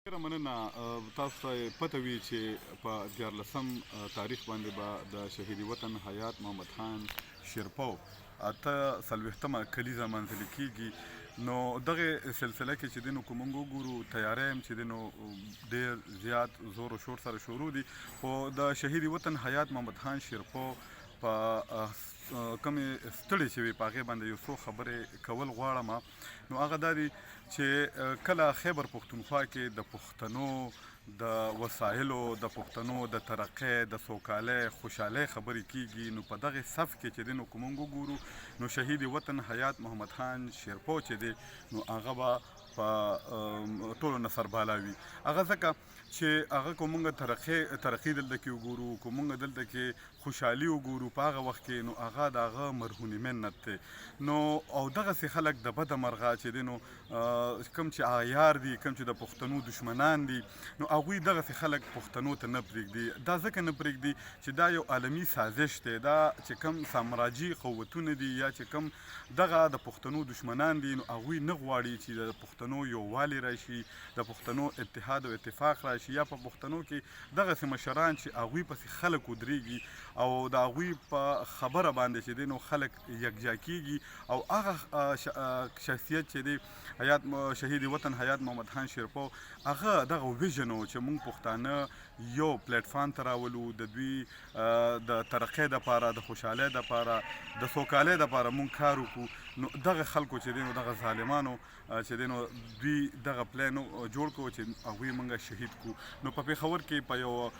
ډیره مننه. تاسو ته پته وي چې په 14 تاریخ باندې به د شهید وطن حیات محمد خان شیرپو 8 کلیزه منځلې کیږي. نو دغه سلسله کې چې دی نو که موږ وګورو تیاری هم چې دی نو ډېر زیات زور و شور سره شروع دي. خو د شهید وطن حیات محمد خان شیرپو په کومې ستړې شوې په هغې باندې یو څو خبرې کول غواړم. نو هغه دا دي چې کله خیبر پښتونخوا کې د پښتنو د وسایلو د پښتنو د ترقۍ د سوکالۍ خوشحالۍ خبرې کیږي، نو په دغې صف کې چې دی نو که موږ وګورو نو شهید وطن حیات محمد خان شیرپو چې دی نو هغه به په ټولو نه سربالا وي. هغه ځکه چې هغه که موږ ترقي دلته کې وګورو، که موږ دلته کې خوشحالي وګورو په هغه وخت کې نو هغه د هغه مرهونې منت دی. نو او دغسې خلک د بده مرغه چې دی نو کوم چې عیار دي، کوم چې د پښتنو دشمنان دي، نو هغوی دغسې خلک پښتنو ته نه پرېږدي. دا ځکه نه پرېږدي چې دا یو عالمي سازش دی. دا چې کوم سامراجي قوتونه دي یا چې کوم دغه د پښتنو دشمنان دي، نو هغوی نه غواړي چې د پښتنو یووالی راشي، د پښتنو اتحاد او اتفاق راشي، یا په پښتنو کې دغسې مشران چې هغوی پسې خلک ودرېږي او د هغوی په خبره باندې چې دی نو خلک یکجا کیږي. او هغه شخصیت چې دی شهید وطن حیات محمد خان شیرپو، هغه دغه ویژن و چې موږ پښتانه یو پلیټفارم ته راولو، د دوی د ترقۍ دپاره، د خوشحالۍ دپاره، د سوکالۍ دپاره موږ کار وکړو. نو دغه خلکو چې دی نو دغه ظالمانو چې دی نو دوی دغه پلان جوړ کړو چې هغوی موږ شهید کړو. نو په پېښور کې په یو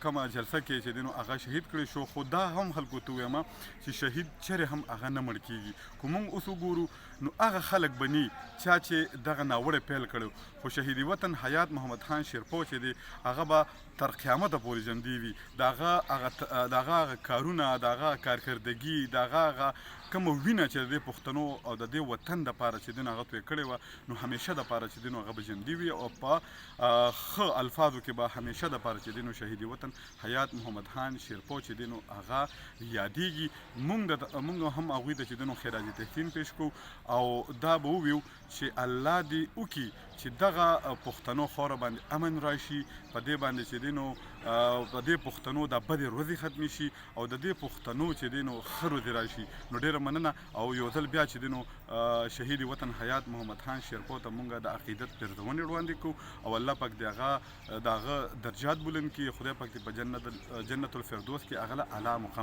کومه جلسه کې چې دی نو هغه شهید کړی شو. خو دا هم خلکو ته ووایم چې شهید چیرې هم هغه نه مړ کېږي. که موږ اوس وګورو نو هغه خلک به ني چا چې دغه ناوړی پیل کړی، خو شهید وطن حیات محمد خان شیرپو چې دی هغه به تر قیامته پورې ژوندی وي. د هغه کارونه، د هغه کارکردګي، د هغه کومه وینه چې د دې پښتنو او د دې وطن دپاره چې دی نو هغه توی کړې وه، نو همیشه دپاره چې دی نو هغه به ژوندي وي او په ښه الفاظو کې به همیشه دپاره چې دی نو شهید وطن حیات محمد خان شیرپو چې دی نو هغه یادیږي. موږ هم هغوی ته چې دی نو خراج تحسین پیش کړو او دا به وویو چې الله دې وکړي چې دغه پښتنو خاوره باندې امن راشي، په دې باندې چې دی نو په دې پښتنو دا بدې ورځې ختمې شي او د دې پښتنو چې دی نو ښه ورځې راشي. نو ډېره مننه. او یو ځل بیا چې دی نو شهید وطن حیات محمد خان شیرپو ته موږ د عقیدت پرزونې وړاندې کړو او الله پاک د هغه درجات بلند کړي. خدای پاک دې په جنت الفردوس کې هغه له اعلی مقام